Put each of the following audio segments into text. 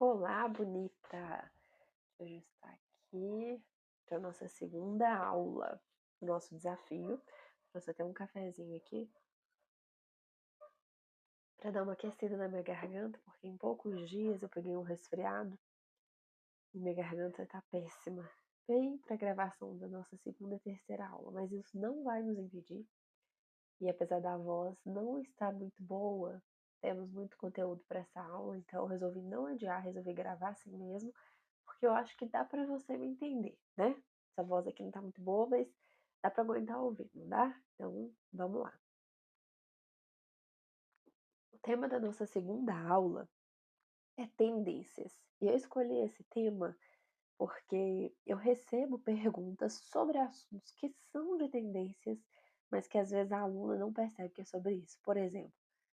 Olá, bonita! Hoje está aqui para a nossa segunda aula, o nosso desafio. Trouxe até um cafezinho aqui para dar uma aquecida na minha garganta, porque em poucos dias eu peguei um resfriado e minha garganta tá péssima. Bem para a gravação da nossa segunda e terceira aula, mas isso não vai nos impedir. E apesar da voz não estar muito boa, temos muito conteúdo para essa aula, então eu resolvi não adiar, resolvi gravar assim mesmo, porque eu acho que dá pra você me entender, né? Essa voz aqui não tá muito boa, mas dá pra aguentar ouvir, não dá? Então, vamos lá. O tema da nossa segunda aula é tendências. E eu escolhi esse tema porque eu recebo perguntas sobre assuntos que são de tendências, mas que às vezes a aluna não percebe que é sobre isso. Por exemplo,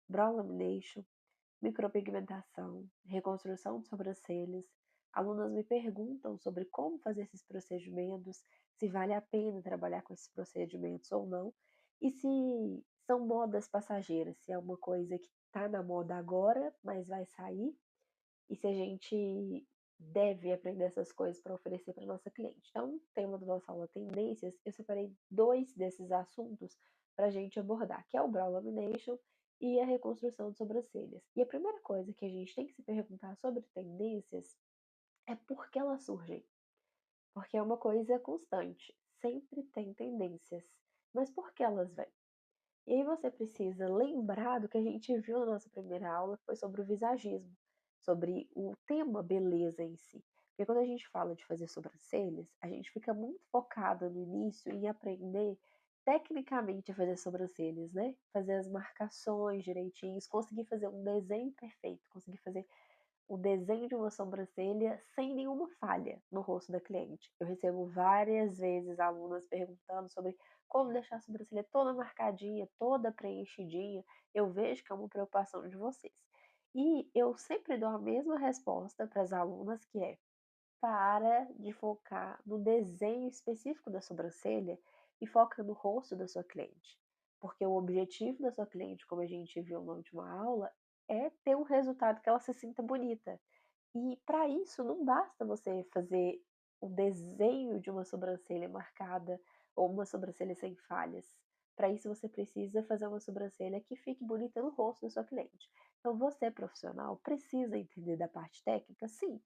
brow lamination, micropigmentação, reconstrução de sobrancelhas. Alunas me perguntam sobre como fazer esses procedimentos, se vale a pena trabalhar com esses procedimentos ou não, e se são modas passageiras, se é uma coisa que está na moda agora, mas vai sair, e se a gente deve aprender essas coisas para oferecer para nossa cliente. Então, o tema da nossa aula Tendências, eu separei dois desses assuntos para a gente abordar, que é o brow lamination e a reconstrução de sobrancelhas. E a primeira coisa que a gente tem que se perguntar sobre tendências é por que elas surgem. Porque é uma coisa constante, sempre tem tendências. Mas por que elas vêm? E aí você precisa lembrar do que a gente viu na nossa primeira aula, que foi sobre o visagismo, sobre o tema beleza em si. Porque quando a gente fala de fazer sobrancelhas, a gente fica muito focada no início em aprender tecnicamente a fazer sobrancelhas, né? Fazer as marcações direitinhos, conseguir fazer um desenho perfeito, conseguir fazer o desenho de uma sobrancelha sem nenhuma falha no rosto da cliente. Eu recebo várias vezes alunas perguntando sobre como deixar a sobrancelha toda marcadinha, toda preenchidinha. Eu vejo que é uma preocupação de vocês. E eu sempre dou a mesma resposta para as alunas, que é: para de focar no desenho específico da sobrancelha e foca no rosto da sua cliente. Porque o objetivo da sua cliente, como a gente viu na última aula, é ter um resultado que ela se sinta bonita. E para isso não basta você fazer o desenho de uma sobrancelha marcada ou uma sobrancelha sem falhas. Para isso você precisa fazer uma sobrancelha que fique bonita no rosto da sua cliente. Então você, profissional, precisa entender da parte técnica, sim.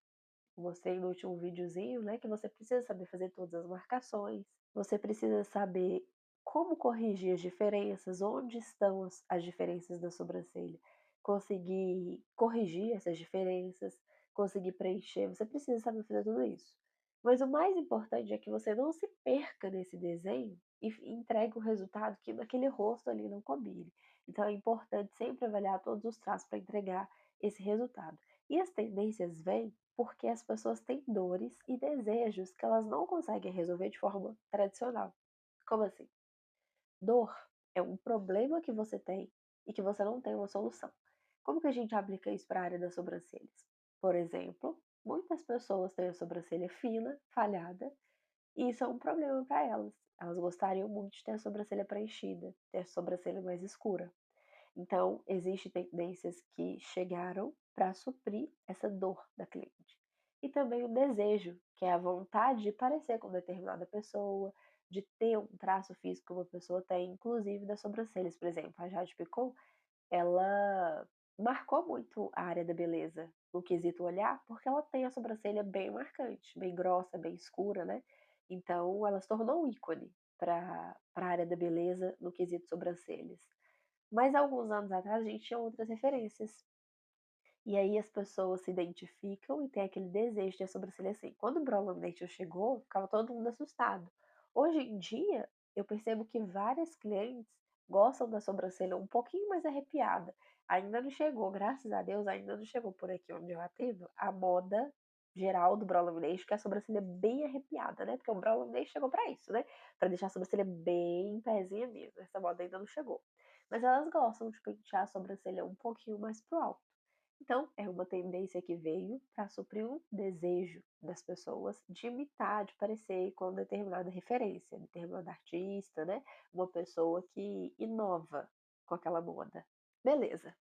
Mostrei no último videozinho, né, que você precisa saber fazer todas as marcações, você precisa saber como corrigir as diferenças, onde estão as diferenças da sobrancelha, conseguir corrigir essas diferenças, conseguir preencher, você precisa saber fazer tudo isso. Mas o mais importante é que você não se perca nesse desenho e entregue o resultado que naquele rosto ali não combine. Então é importante sempre avaliar todos os traços para entregar esse resultado. E as tendências vêm porque as pessoas têm dores e desejos que elas não conseguem resolver de forma tradicional. Como assim? Dor é um problema que você tem e que você não tem uma solução. Como que a gente aplica isso para a área das sobrancelhas? Por exemplo, muitas pessoas têm a sobrancelha fina, falhada, e isso é um problema para elas. Elas gostariam muito de ter a sobrancelha preenchida, ter a sobrancelha mais escura. Então, existem tendências que chegaram para suprir essa dor da cliente. E também o desejo, que é a vontade de parecer com determinada pessoa, de ter um traço físico que uma pessoa tem, inclusive das sobrancelhas. Por exemplo, a Jade Picon, ela marcou muito a área da beleza no quesito olhar, porque ela tem a sobrancelha bem marcante, bem grossa, bem escura, né? Então, ela se tornou um ícone para a área da beleza no quesito sobrancelhas. Mas alguns anos atrás a gente tinha outras referências. E aí as pessoas se identificam e tem aquele desejo de ter a sobrancelha assim. Quando o Brown Lamination chegou, ficava todo mundo assustado. Hoje em dia, eu percebo que várias clientes gostam da sobrancelha um pouquinho mais arrepiada. Ainda não chegou, graças a Deus, ainda não chegou por aqui onde eu atendo a moda geral do Brow Lamination, que é a sobrancelha bem arrepiada, né? Porque o Brow Lamination chegou pra isso, né? Pra deixar a sobrancelha bem pezinha mesmo. Essa moda ainda não chegou. Mas elas gostam de pentear a sobrancelha um pouquinho mais pro alto. Então, é uma tendência que veio para suprir um desejo das pessoas de imitar, de parecer com determinada referência, determinada artista, né? Uma pessoa que inova com aquela moda. Beleza.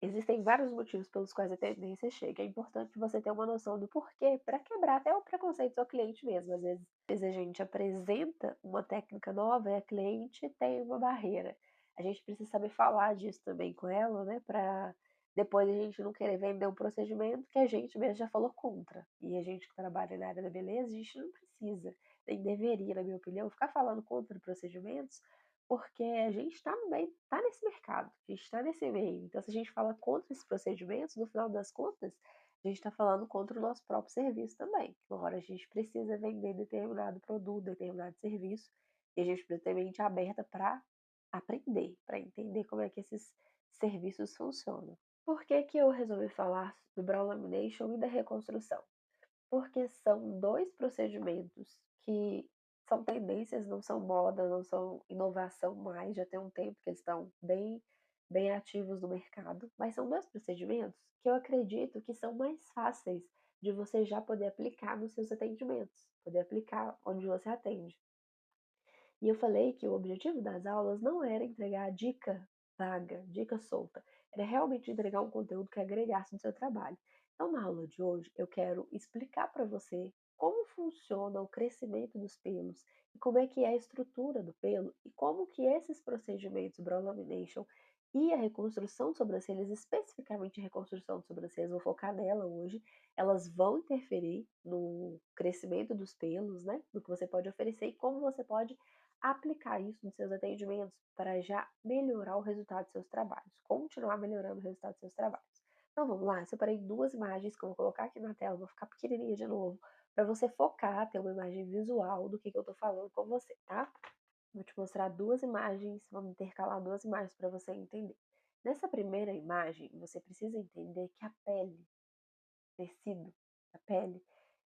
Existem vários motivos pelos quais a tendência chega. É importante você ter uma noção do porquê, para quebrar até o preconceito do seu cliente mesmo. Às vezes a gente apresenta uma técnica nova e a cliente tem uma barreira. A gente precisa saber falar disso também com ela, né? Para depois a gente não querer vender um procedimento que a gente mesmo já falou contra. E a gente que trabalha na área da beleza, a gente não precisa, nem deveria, na minha opinião, ficar falando contra procedimentos porque a gente também está nesse mercado, a gente está nesse meio. Então, se a gente fala contra esses procedimentos, no final das contas, a gente está falando contra o nosso próprio serviço também. Uma hora a gente precisa vender determinado produto, determinado serviço, e a gente precisa ter mente aberta para aprender, para entender como é que esses serviços funcionam. Por que que eu resolvi falar do Brow Lamination e da reconstrução? Porque são 2 procedimentos que são tendências, não são moda, não são inovação mais, já tem um tempo que eles estão bem ativos no mercado, mas são 2 procedimentos que eu acredito que são mais fáceis de você já poder aplicar nos seus atendimentos, poder aplicar onde você atende. E eu falei que o objetivo das aulas não era entregar dica vaga, dica solta, era realmente entregar um conteúdo que agregasse no seu trabalho. Então, na aula de hoje, eu quero explicar para você como funciona o crescimento dos pelos e como é que é a estrutura do pelo e como que esses procedimentos brow lamination e a reconstrução de sobrancelhas, especificamente a reconstrução de sobrancelhas, vou focar nela hoje, elas vão interferir no crescimento dos pelos, né? No que você pode oferecer e como você pode aplicar isso nos seus atendimentos para já melhorar o resultado dos seus trabalhos, continuar melhorando o resultado dos seus trabalhos. Então vamos lá, eu separei 2 imagens que eu vou colocar aqui na tela, vou ficar pequenininha de novo, para você focar, ter uma imagem visual do que eu tô falando com você, tá? Vou te mostrar 2 imagens, vamos intercalar 2 imagens para você entender. Nessa primeira imagem, você precisa entender que a pele, tecido, a pele,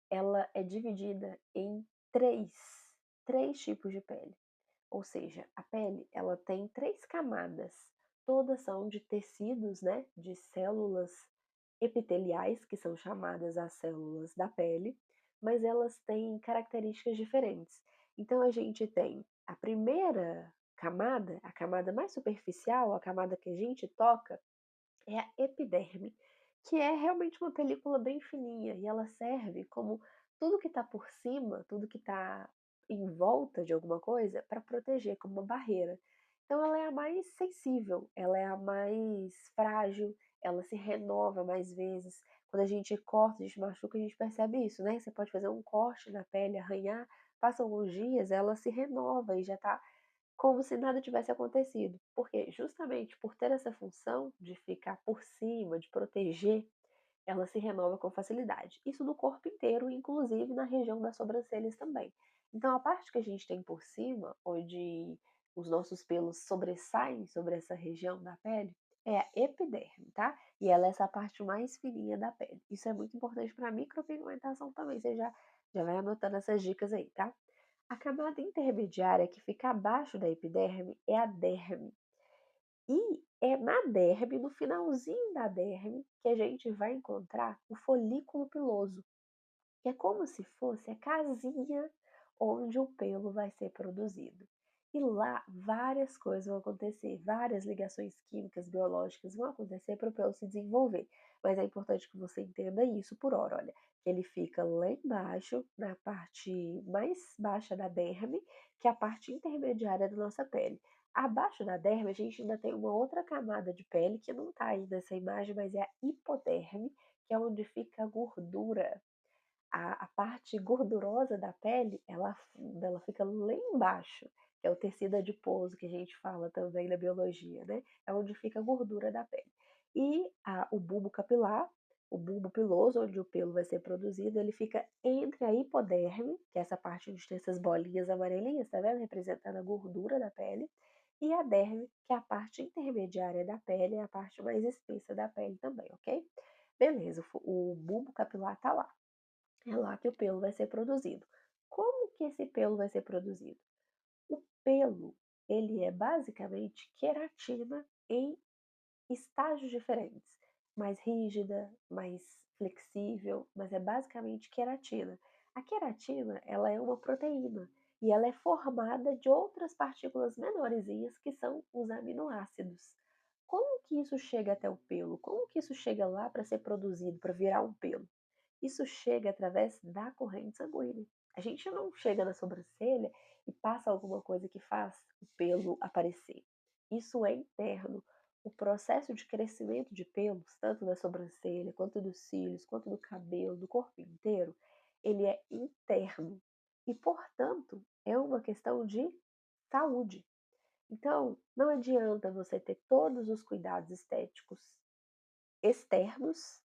ela é dividida em três tipos de pele. Ou seja, a pele, ela tem 3 camadas. Todas são de tecidos, né, de células epiteliais, que são chamadas as células da pele, mas elas têm características diferentes. Então a gente tem a primeira camada, a camada mais superficial, a camada que a gente toca, é a epiderme, que é realmente uma película bem fininha e ela serve como tudo que está por cima, tudo que está em volta de alguma coisa para proteger, como uma barreira. Então ela é a mais sensível, ela é a mais frágil, ela se renova mais vezes. Quando a gente corta, a gente machuca, a gente percebe isso, né? Você pode fazer um corte na pele, arranhar, passam alguns dias, ela se renova e já está como se nada tivesse acontecido. Porque justamente por ter essa função de ficar por cima, de proteger, ela se renova com facilidade. Isso no corpo inteiro, inclusive na região das sobrancelhas também. Então a parte que a gente tem por cima, onde os nossos pelos sobressaem sobre essa região da pele, é a epiderme, tá? E ela é essa parte mais fininha da pele. Isso é muito importante para a micropigmentação também. Você já vai anotando essas dicas aí, tá? A camada intermediária que fica abaixo da epiderme é a derme. E é na derme, no finalzinho da derme, que a gente vai encontrar o folículo piloso, que é como se fosse a casinha onde o pelo vai ser produzido. E lá várias coisas vão acontecer, várias ligações químicas, biológicas vão acontecer para o pelo se desenvolver. Mas é importante que você entenda isso por hora, olha, que ele fica lá embaixo, na parte mais baixa da derme, que é a parte intermediária da nossa pele. Abaixo da derme, a gente ainda tem uma outra camada de pele que não está aí nessa imagem, mas é a hipoderme, que é onde fica a gordura, a parte gordurosa da pele, ela afunda, ela fica lá embaixo, que é o tecido adiposo que a gente fala também na biologia, né? É onde fica a gordura da pele. E o bulbo capilar, o bulbo piloso, onde o pelo vai ser produzido, ele fica entre a hipoderme, que é essa parte onde tem essas bolinhas amarelinhas, tá vendo? Representando a gordura da pele, e a derme, que é a parte intermediária da pele, é a parte mais espessa da pele também, ok? Beleza, o bulbo capilar tá lá. É lá que o pelo vai ser produzido. Como que esse pelo vai ser produzido? O pelo, ele é basicamente queratina em estágios diferentes. Mais rígida, mais flexível, mas é basicamente queratina. A queratina, ela é uma proteína e ela é formada de outras partículas menorzinhas que são os aminoácidos. Como que isso chega até o pelo? Como que isso chega lá para ser produzido, para virar um pelo? Isso chega através da corrente sanguínea. A gente não chega na sobrancelha e passa alguma coisa que faz o pelo aparecer. Isso é interno. O processo de crescimento de pelos, tanto da sobrancelha, quanto dos cílios, quanto do cabelo, do corpo inteiro, ele é interno. E, portanto, é uma questão de saúde. Então, não adianta você ter todos os cuidados estéticos externos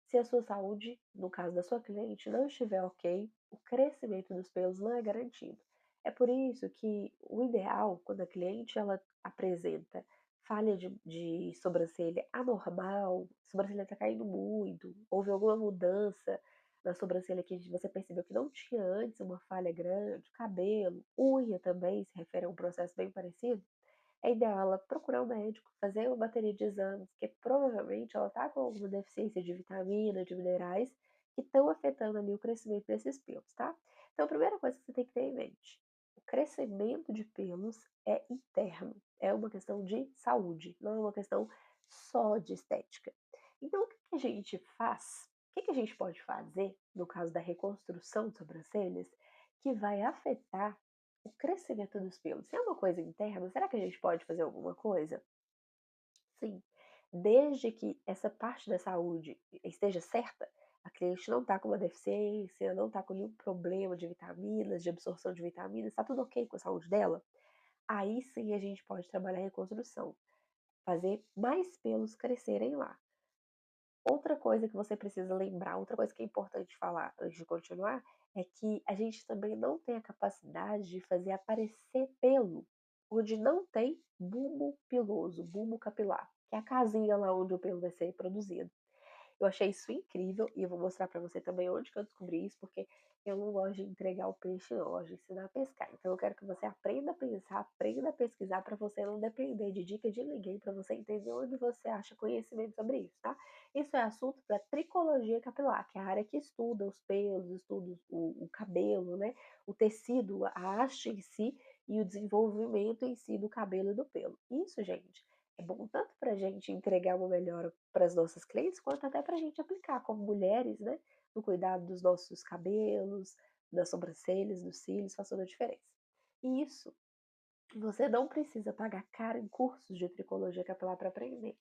se a sua saúde, no caso da sua cliente, não estiver ok, o crescimento dos pelos não é garantido. É por isso que o ideal, quando a cliente ela apresenta falha de sobrancelha anormal, a sobrancelha está caindo muito, houve alguma mudança na sobrancelha que você percebeu que não tinha antes, uma falha grande, cabelo, unha também, se refere a um processo bem parecido, é ideal ela procurar um médico, fazer uma bateria de exames, porque provavelmente ela está com alguma deficiência de vitamina, de minerais, que estão afetando ali o crescimento desses pelos, tá? Então, a primeira coisa que você tem que ter em mente, o crescimento de pelos é interno, é uma questão de saúde, não é uma questão só de estética. Então, o que que a gente faz? O que que a gente pode fazer, no caso da reconstrução de sobrancelhas, que vai afetar o crescimento dos pelos? Se é uma coisa interna, será que a gente pode fazer alguma coisa? Sim, desde que essa parte da saúde esteja certa, a cliente não está com uma deficiência, não está com nenhum problema de vitaminas, de absorção de vitaminas, está tudo ok com a saúde dela, aí sim a gente pode trabalhar a reconstrução, fazer mais pelos crescerem lá. Outra coisa que você precisa lembrar, outra coisa que é importante falar antes de continuar, é que a gente também não tem a capacidade de fazer aparecer pelo onde não tem bulbo piloso, bulbo capilar, que é a casinha lá onde o pelo vai ser produzido. Eu achei isso incrível e eu vou mostrar pra você também onde que eu descobri isso, porque eu não gosto de entregar o peixe, não, eu gosto de ensinar a pescar. Então eu quero que você aprenda a pensar, aprenda a pesquisar para você não depender de dica de ninguém, para você entender onde você acha conhecimento sobre isso, tá? Isso é assunto para tricologia capilar, que é a área que estuda os pelos, estuda o cabelo, né? O tecido, a haste em si e o desenvolvimento em si do cabelo e do pelo. Isso, gente, é bom tanto para a gente entregar uma melhora para as nossas clientes, quanto até para a gente aplicar como mulheres, né? No cuidado dos nossos cabelos, das sobrancelhas, dos cílios, faz toda a diferença. E isso, você não precisa pagar caro em cursos de tricologia capilar para aprender.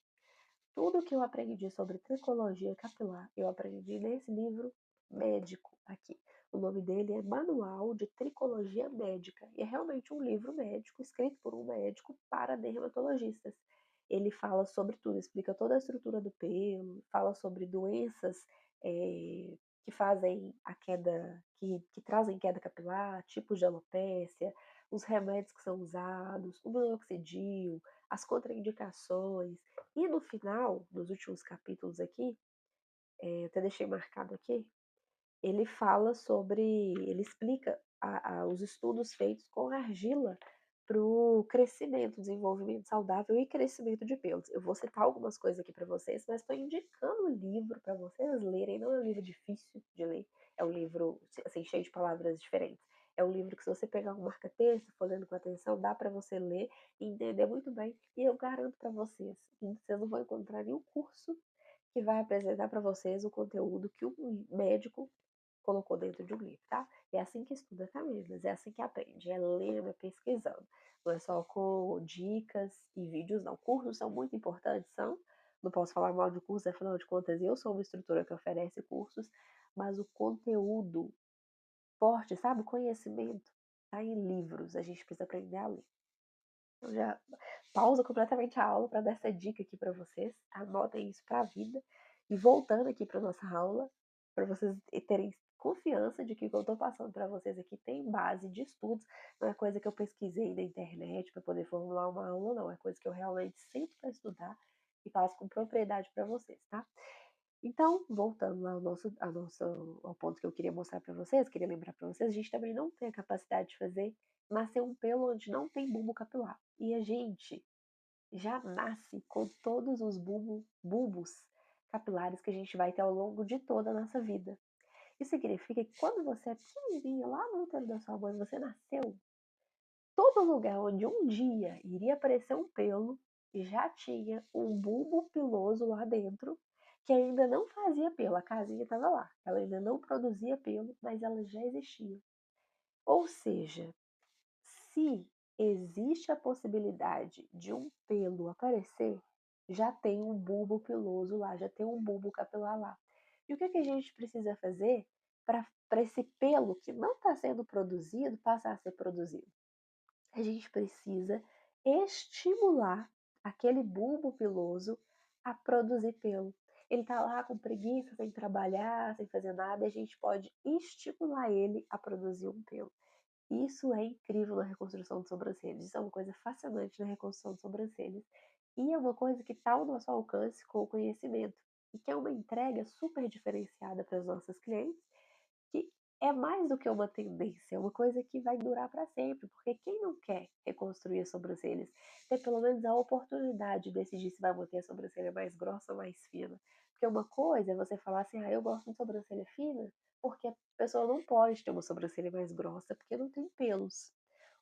Tudo que eu aprendi sobre tricologia capilar, eu aprendi nesse livro médico aqui. O nome dele é Manual de Tricologia Médica. E é realmente um livro médico, escrito por um médico para dermatologistas. Ele fala sobre tudo, explica toda a estrutura do pelo, fala sobre doenças que fazem a queda, que trazem queda capilar, tipos de alopécia, os remédios que são usados, o minoxidil, as contraindicações. E no final, nos últimos capítulos aqui, até deixei marcado aqui, ele fala sobre, ele explica os estudos feitos com argila para o crescimento, desenvolvimento saudável e crescimento de pelos. Eu vou citar algumas coisas aqui para vocês, mas estou indicando o livro para vocês lerem. Não é um livro difícil de ler, é um livro assim, cheio de palavras diferentes. É um livro que, se você pegar um marca-texto, for lendo com atenção, dá para você ler e entender muito bem. E eu garanto para vocês que vocês não vão encontrar nenhum curso que vai apresentar para vocês o conteúdo que um médico colocou dentro de um livro, tá? É assim que estuda, tá, meninas? É assim que aprende, é lendo, é pesquisando. Não é só com dicas e vídeos, não. Cursos são muito importantes, são. Não posso falar mal de curso, afinal de contas, eu sou uma instrutora que oferece cursos, mas o conteúdo forte, sabe? O conhecimento tá em livros, a gente precisa aprender a ler. Então já pausa completamente a aula para dar essa dica aqui para vocês. Anotem isso para a vida. E voltando aqui para nossa aula, para vocês terem confiança de que o que eu estou passando para vocês aqui tem base de estudos, não é coisa que eu pesquisei na internet para poder formular uma aula, não. É coisa que eu realmente sinto para estudar e passo com propriedade para vocês, tá? Então, voltando lá ao ponto que eu queria mostrar para vocês, queria lembrar para vocês, a gente também não tem a capacidade de fazer nascer um pelo onde não tem bulbo capilar. E a gente já nasce com todos os bulbos capilares que a gente vai ter ao longo de toda a nossa vida. Isso significa que quando você é pequenininha, lá no útero da sua mãe, você nasceu, todo lugar onde um dia iria aparecer um pelo já tinha um bulbo piloso lá dentro, que ainda não fazia pelo, a casinha estava lá, ela ainda não produzia pelo, mas ela já existia. Ou seja, se existe a possibilidade de um pelo aparecer, já tem um bulbo piloso lá, já tem um bulbo capilar lá. E o que, que a gente precisa fazer para esse pelo que não está sendo produzido passar a ser produzido? A gente precisa estimular aquele bulbo piloso a produzir pelo. Ele está lá com preguiça, sem trabalhar, sem fazer nada, e a gente pode estimular ele a produzir um pelo. Isso é incrível na reconstrução de sobrancelhas. Isso é uma coisa fascinante na reconstrução de sobrancelhas. E é uma coisa que está ao nosso alcance com o conhecimento. E que é uma entrega super diferenciada para as nossas clientes, que é mais do que uma tendência, é uma coisa que vai durar para sempre. Porque quem não quer reconstruir as sobrancelhas, ter pelo menos a oportunidade de decidir se vai manter a sobrancelha mais grossa ou mais fina. Porque uma coisa é você falar assim, eu gosto de sobrancelha fina, porque a pessoa não pode ter uma sobrancelha mais grossa porque não tem pelos.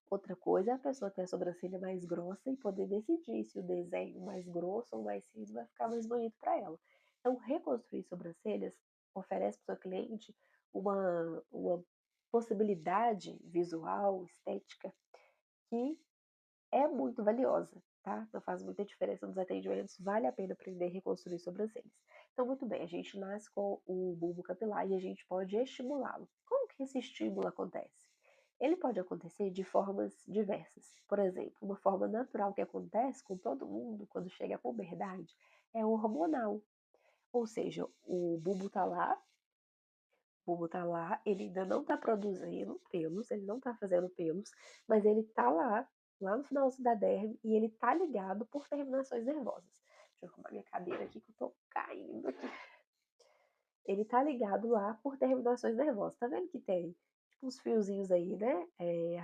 Outra coisa é a pessoa ter a sobrancelha mais grossa e poder decidir se o desenho mais grosso ou mais cinza vai ficar mais bonito para ela. Então, reconstruir sobrancelhas oferece para o seu cliente uma possibilidade visual, estética, que é muito valiosa, tá? Então faz muita diferença nos atendimentos, vale a pena aprender a reconstruir sobrancelhas. Então, muito bem, a gente nasce com o bulbo capilar e a gente pode estimulá-lo. Como que esse estímulo acontece? Ele pode acontecer de formas diversas. Por exemplo, uma forma natural que acontece com todo mundo quando chega à puberdade é hormonal. Ou seja, o bulbo tá lá, ele ainda não tá produzindo pelos, ele não tá fazendo pelos, mas ele tá lá no finalzinho da derme, e ele tá ligado por terminações nervosas. Deixa eu arrumar minha cadeira aqui que eu tô caindo aqui. Ele tá ligado lá por terminações nervosas. Tá vendo que tem tipo uns fiozinhos aí, né?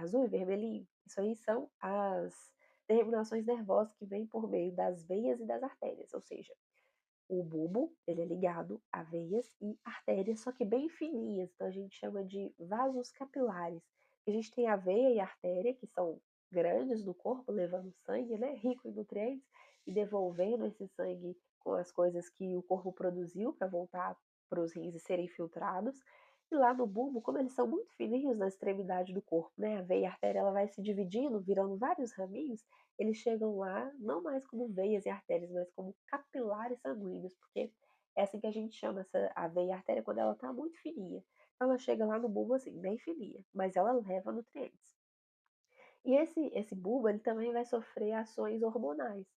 Azul e vermelhinho? Isso aí são as terminações nervosas que vêm por meio das veias e das artérias, ou seja, o bulbo, ele é ligado a veias e artérias, só que bem fininhas, então a gente chama de vasos capilares. A gente tem a veia e a artéria, que são grandes no corpo, levando sangue, né, rico em nutrientes, e devolvendo esse sangue com as coisas que o corpo produziu para voltar para os rins e serem filtrados. E lá no bulbo, como eles são muito fininhos na extremidade do corpo, né, a veia e a artéria ela vai se dividindo, virando vários raminhos, eles chegam lá não mais como veias e artérias, mas como capilares sanguíneos, porque é assim que a gente chama a veia e a artéria quando ela está muito fininha. Então ela chega lá no bulbo assim, bem fininha, mas ela leva nutrientes. E esse bulbo ele também vai sofrer ações hormonais.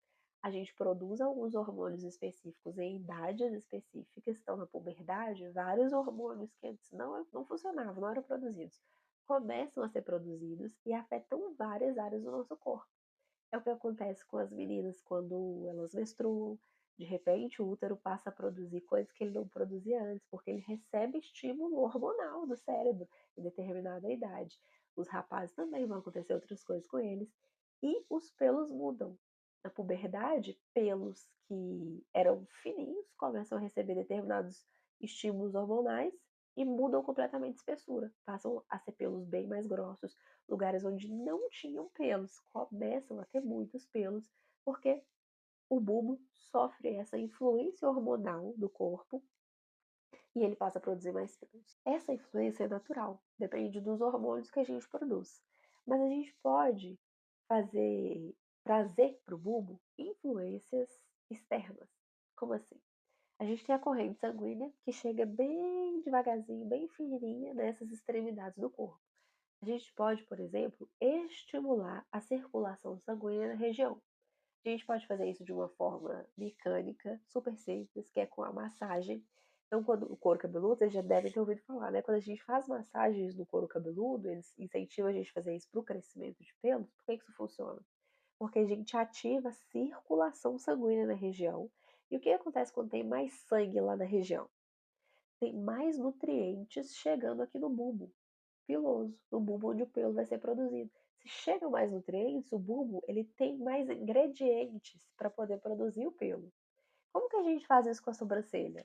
A gente produz alguns hormônios específicos em idades específicas, então na puberdade, vários hormônios que antes não funcionavam, não eram produzidos, começam a ser produzidos e afetam várias áreas do nosso corpo. É o que acontece com as meninas quando elas menstruam. De repente, o útero passa a produzir coisas que ele não produzia antes, porque ele recebe estímulo hormonal do cérebro em determinada idade. Os rapazes também vão acontecer outras coisas com eles. E os pelos mudam. Na puberdade, pelos que eram fininhos começam a receber determinados estímulos hormonais e mudam completamente de espessura, passam a ser pelos bem mais grossos. Lugares onde não tinham pelos começam a ter muitos pelos, porque o bulbo sofre essa influência hormonal do corpo e ele passa a produzir mais pelos. Essa influência é natural, depende dos hormônios que a gente produz. Mas a gente pode trazer para o bulbo influências externas. Como assim? A gente tem a corrente sanguínea que chega bem devagarzinho, bem fininha nessas extremidades do corpo. A gente pode, por exemplo, estimular a circulação sanguínea na região. A gente pode fazer isso de uma forma mecânica, super simples, que é com a massagem. Então, quando o couro cabeludo, vocês já devem ter ouvido falar, né? Quando a gente faz massagens no couro cabeludo, eles incentivam a gente a fazer isso para o crescimento de pelos. Por que isso funciona? Porque a gente ativa a circulação sanguínea na região. E o que acontece quando tem mais sangue lá na região? Tem mais nutrientes chegando aqui no bulbo piloso, no bulbo onde o pelo vai ser produzido. Se chegam mais nutrientes, o bulbo ele tem mais ingredientes para poder produzir o pelo. Como que a gente faz isso com a sobrancelha?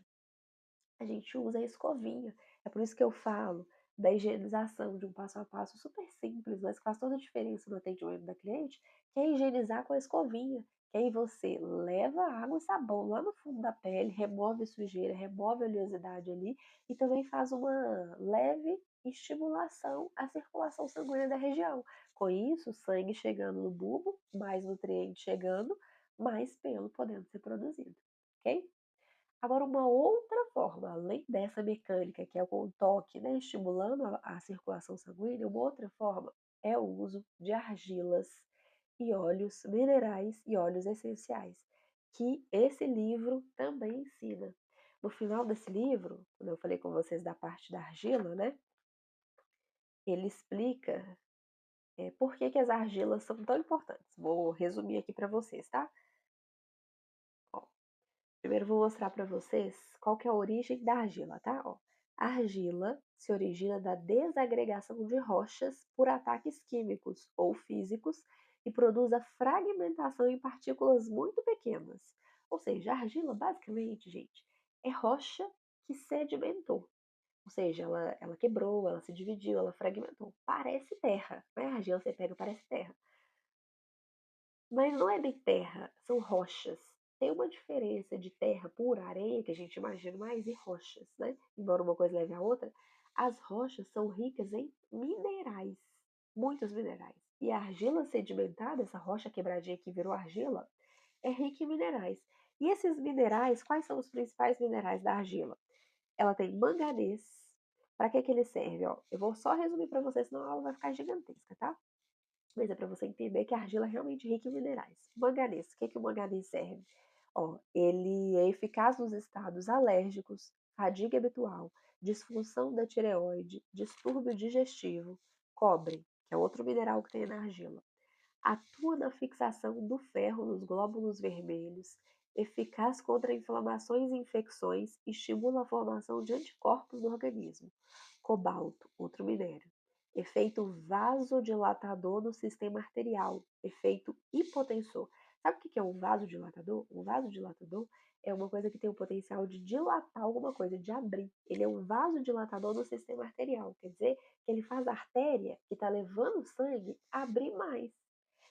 A gente usa a escovinha. É por isso que eu falo da higienização de um passo a passo super simples, mas que faz toda a diferença no atendimento da cliente, que é higienizar com a escovinha. que aí você leva água e sabão lá no fundo da pele, remove sujeira, remove a oleosidade ali e também faz uma leve estimulação à circulação sanguínea da região. Com isso, o sangue chegando no bulbo, mais nutrientes chegando, mais pelo podendo ser produzido, ok? Agora, uma outra forma, além dessa mecânica, que é com o toque, né, estimulando a circulação sanguínea, uma outra forma é o uso de argilas e óleos minerais e óleos essenciais, que esse livro também ensina. No final desse livro, quando eu falei com vocês da parte da argila, né, ele explica por que que as argilas são tão importantes. Vou resumir aqui para vocês, tá? Ó, primeiro vou mostrar para vocês qual que é a origem da argila, tá? Ó, a argila se origina da desagregação de rochas por ataques químicos ou físicos e produz a fragmentação em partículas muito pequenas. Ou seja, a argila, basicamente, gente, é rocha que sedimentou. Ou seja, ela quebrou, ela se dividiu, ela fragmentou. Parece terra, né? A argila você pega, parece terra. Mas não é bem terra, são rochas. Tem uma diferença de terra pura, areia, que a gente imagina mais, e rochas, né? Embora uma coisa leve a outra, as rochas são ricas em minerais, muitos minerais. E a argila sedimentada, essa rocha quebradinha que virou argila, é rica em minerais. E esses minerais, quais são os principais minerais da argila? Ela tem manganês. Para que que ele serve? Ó, eu vou só resumir para vocês, senão a aula vai ficar gigantesca, tá? Mas é para você entender que a argila é realmente rica em minerais. Manganês, o que que o manganês serve? Ó, ele é eficaz nos estados alérgicos, fadiga habitual, disfunção da tireoide, distúrbio digestivo, cobre, que é outro mineral que tem na argila. Atua na fixação do ferro nos glóbulos vermelhos, eficaz contra inflamações e infecções, estimula a formação de anticorpos no organismo. Cobalto, outro minério. Efeito vasodilatador no sistema arterial. Efeito hipotensor. Sabe o que é um vasodilatador? Um vasodilatador é uma coisa que tem o potencial de dilatar alguma coisa, de abrir. Ele é um vasodilatador no sistema arterial. Quer dizer que ele faz a artéria que está levando sangue abrir mais.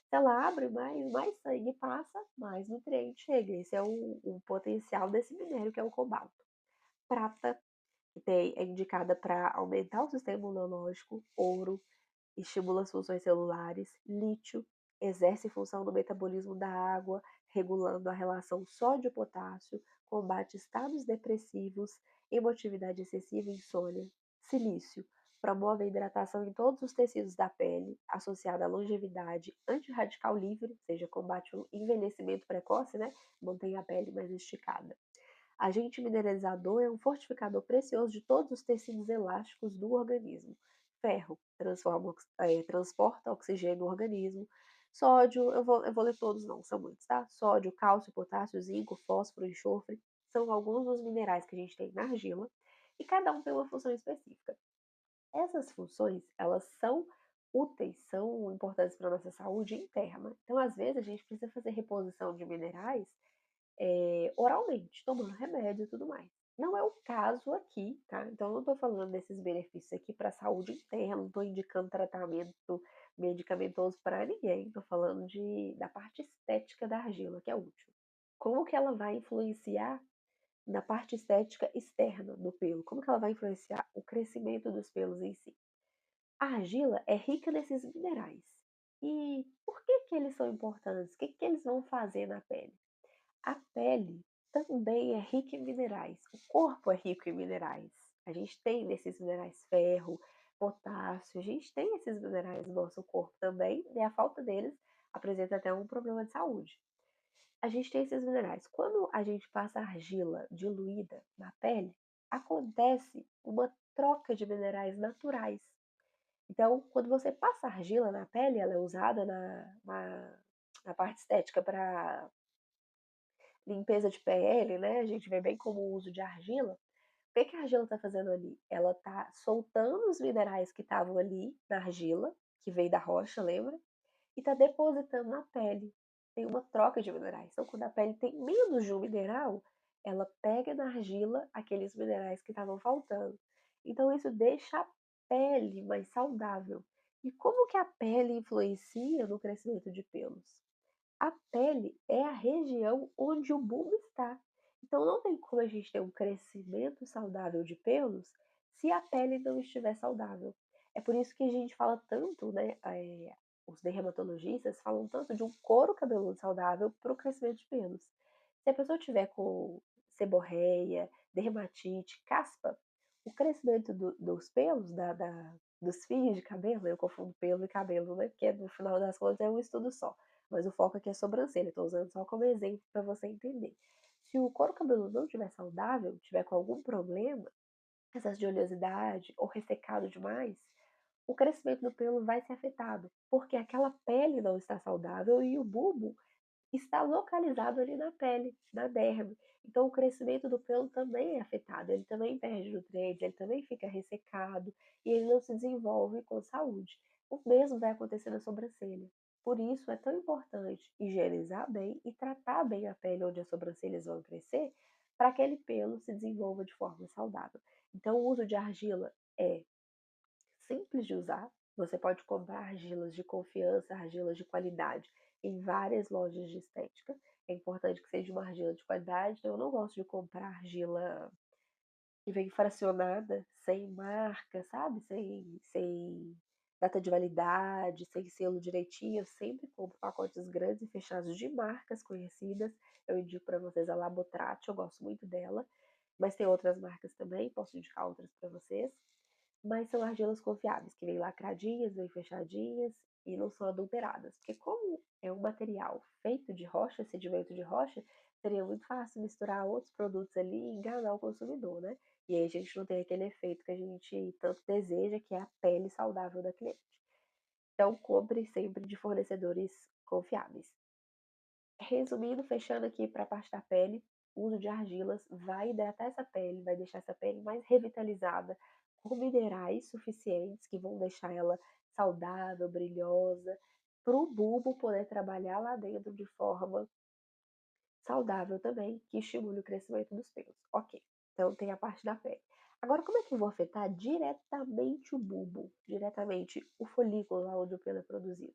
Se ela abre mais, mais sangue passa, mais nutriente chega. Esse é o potencial desse minério, que é o cobalto. Prata, que é indicada para aumentar o sistema imunológico. Ouro, estimula as funções celulares. Lítio, exerce função no metabolismo da água, regulando a relação sódio-potássio, combate estados depressivos, emotividade excessiva e insônia. Silício, promove a hidratação em todos os tecidos da pele, associada à longevidade, antirradical livre, ou seja, combate o envelhecimento precoce, né? Mantém a pele mais esticada. Agente mineralizador é um fortificador precioso de todos os tecidos elásticos do organismo. Ferro, transporta oxigênio no organismo. Sódio, eu vou ler todos não, são muitos, tá? Sódio, cálcio, potássio, zinco, fósforo, enxofre, são alguns dos minerais que a gente tem na argila e cada um tem uma função específica. Essas funções, elas são úteis, são importantes para a nossa saúde interna. Então, às vezes, a gente precisa fazer reposição de minerais oralmente, tomando remédio e tudo mais. Não é o caso aqui, tá? Então, eu não estou falando desses benefícios aqui para a saúde interna, não estou indicando tratamento medicamentoso para ninguém, estou falando da parte estética da argila, que é útil. Como que ela vai influenciar na parte estética externa do pelo? Como que ela vai influenciar o crescimento dos pelos em si? A argila é rica nesses minerais. E por que que eles são importantes? O que que eles vão fazer na pele? A pele também é rica em minerais. O corpo é rico em minerais. A gente tem nesses minerais ferro, potássio, a gente tem esses minerais no nosso corpo também, e a falta deles apresenta até um problema de saúde. A gente tem esses minerais. Quando a gente passa argila diluída na pele, acontece uma troca de minerais naturais. Então, quando você passa argila na pele, ela é usada na parte estética para limpeza de pele, né? A gente vê bem como o uso de argila. O que que a argila está fazendo ali? Ela está soltando os minerais que estavam ali na argila, que veio da rocha, lembra? E está depositando na pele. Tem uma troca de minerais. Então, quando a pele tem menos de um mineral, ela pega na argila aqueles minerais que estavam faltando. Então, isso deixa a pele mais saudável. E como que a pele influencia no crescimento de pelos? A pele é a região onde o bulbo está. Então não tem como a gente ter um crescimento saudável de pelos se a pele não estiver saudável. É por isso que a gente fala tanto, né, os dermatologistas falam tanto de um couro cabeludo saudável para o crescimento de pelos. Se a pessoa tiver com seborreia, dermatite, caspa, o crescimento dos pelos, dos fios de cabelo, eu confundo pelo e cabelo, né? Porque no final das contas é um estudo só. Mas o foco aqui é sobrancelha, estou usando só como exemplo para você entender. Se o couro cabeludo não estiver saudável, tiver com algum problema, excesso de oleosidade ou ressecado demais, o crescimento do pelo vai ser afetado, porque aquela pele não está saudável e o bulbo está localizado ali na pele, na derme. Então, o crescimento do pelo também é afetado, ele também perde nutrientes, ele também fica ressecado e ele não se desenvolve com saúde. O mesmo vai acontecer na sobrancelha. Por isso, é tão importante higienizar bem e tratar bem a pele onde as sobrancelhas vão crescer, para que aquele pelo se desenvolva de forma saudável. Então, o uso de argila é simples de usar. Você pode comprar argilas de confiança, argilas de qualidade em várias lojas de estética. É importante que seja uma argila de qualidade. Então, eu não gosto de comprar argila que vem fracionada, sem marca, sabe? Sem data de validade, sem selo direitinho. Eu sempre compro pacotes grandes e fechados de marcas conhecidas. Eu indico para vocês a Labotrate, eu gosto muito dela. Mas tem outras marcas também, posso indicar outras para vocês. Mas são argilas confiáveis, que vêm lacradinhas, vêm fechadinhas e não são adulteradas. Porque como é um material feito de rocha, sedimento de rocha, seria muito fácil misturar outros produtos ali e enganar o consumidor, né? E aí a gente não tem aquele efeito que a gente tanto deseja, que é a pele saudável da cliente. Então, compre sempre de fornecedores confiáveis. Resumindo, fechando aqui para a parte da pele, o uso de argilas vai hidratar essa pele, vai deixar essa pele mais revitalizada, com minerais suficientes que vão deixar ela saudável, brilhosa, para o bulbo poder trabalhar lá dentro de forma saudável também, que estimule o crescimento dos pelos. Ok, então tem a parte da pele. Agora, como é que eu vou afetar diretamente o bulbo, diretamente o folículo lá onde o pelo é produzido?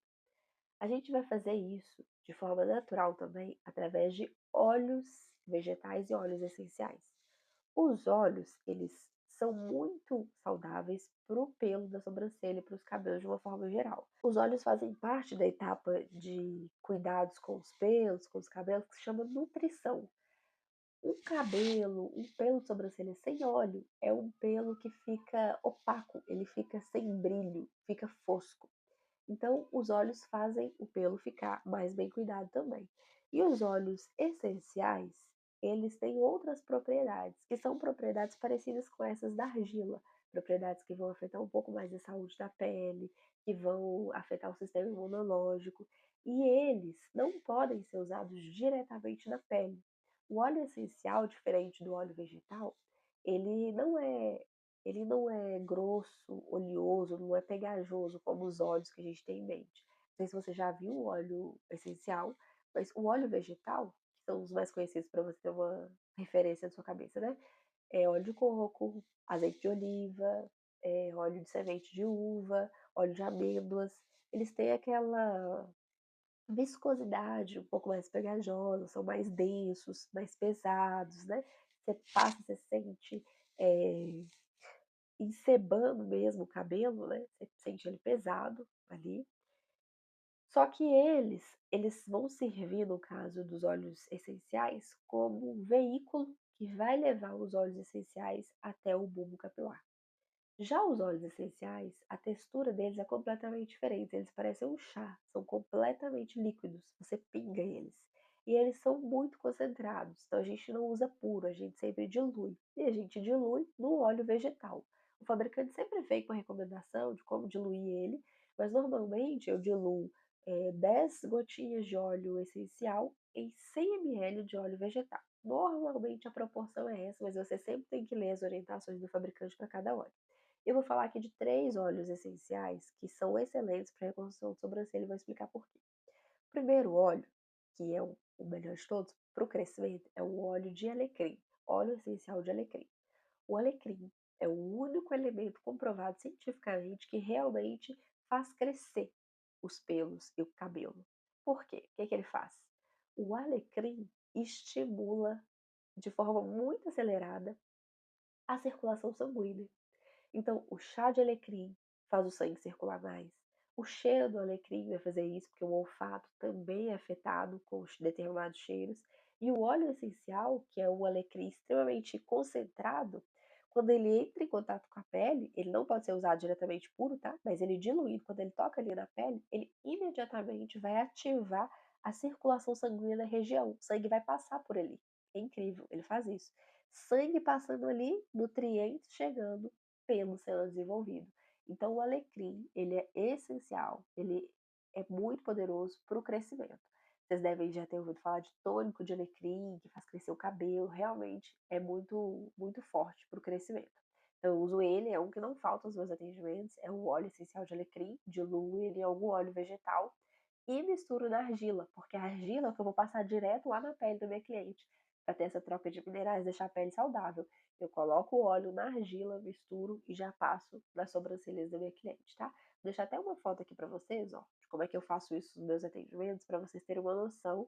A gente vai fazer isso de forma natural também, através de óleos vegetais e óleos essenciais. Os óleos, eles são muito saudáveis para o pelo da sobrancelha e para os cabelos de uma forma geral. Os óleos fazem parte da etapa de cuidados com os pelos, com os cabelos, que se chama nutrição. Um cabelo, um pelo de sobrancelha sem óleo é um pelo que fica opaco, ele fica sem brilho, fica fosco. Então, os óleos fazem o pelo ficar mais bem cuidado também. E os óleos essenciais, eles têm outras propriedades, que são propriedades parecidas com essas da argila, propriedades que vão afetar um pouco mais a saúde da pele, que vão afetar o sistema imunológico, e eles não podem ser usados diretamente na pele. O óleo essencial, diferente do óleo vegetal, ele não é ele não é grosso, oleoso, não é pegajoso como os óleos que a gente tem em mente. Não sei se você já viu o óleo essencial, mas o óleo vegetal, que são os mais conhecidos para você ter uma referência na sua cabeça, né? É óleo de coco, azeite de oliva, óleo de semente de uva, óleo de amêndoas. Eles têm aquela viscosidade um pouco mais pegajosa, são mais densos, mais pesados, né? Você passa, você sente encebando mesmo o cabelo, né? Você sente ele pesado ali. Só que eles vão servir, no caso dos óleos essenciais, como um veículo que vai levar os óleos essenciais até o bulbo capilar. Já os óleos essenciais, a textura deles é completamente diferente. Eles parecem um chá, são completamente líquidos. Você pinga eles. E eles são muito concentrados. Então a gente não usa puro, a gente sempre dilui. E a gente dilui no óleo vegetal. O fabricante sempre vem com a recomendação de como diluir ele, mas normalmente eu diluo 10 gotinhas de óleo essencial em 100 ml de óleo vegetal. Normalmente a proporção é essa, mas você sempre tem que ler as orientações do fabricante para cada óleo. Eu vou falar aqui de 3 óleos essenciais que são excelentes para reconstrução de sobrancelha e vou explicar por quê. O primeiro óleo, que é o melhor de todos, para o crescimento, é o óleo de alecrim, óleo essencial de alecrim. O alecrim é o único elemento comprovado cientificamente que realmente faz crescer os pelos e o cabelo. Por quê? O que que ele faz? O alecrim estimula de forma muito acelerada a circulação sanguínea. Então, o chá de alecrim faz o sangue circular mais. O cheiro do alecrim vai fazer isso, porque o olfato também é afetado com determinados cheiros. E o óleo essencial, que é um alecrim extremamente concentrado, quando ele entra em contato com a pele, ele não pode ser usado diretamente puro, tá? Mas ele diluído, quando ele toca ali na pele, ele imediatamente vai ativar a circulação sanguínea da região. O sangue vai passar por ali. É incrível, ele faz isso. Sangue passando ali, nutrientes chegando, pelo sendo desenvolvido. Então, o alecrim, ele é essencial, ele é muito poderoso para o crescimento. Vocês devem já ter ouvido falar de tônico de alecrim, que faz crescer o cabelo, realmente é muito, muito forte para o crescimento. Então, eu uso ele, é um que não falta nos meus atendimentos, é um óleo essencial de alecrim, diluo ele em algum óleo vegetal e misturo na argila, porque a argila é o que eu vou passar direto lá na pele do meu cliente, para ter essa troca de minerais, deixar a pele saudável. Eu coloco o óleo na argila, misturo e já passo nas sobrancelhas da minha cliente, tá? Vou deixar até uma foto aqui para vocês, ó, de como é que eu faço isso nos meus atendimentos, para vocês terem uma noção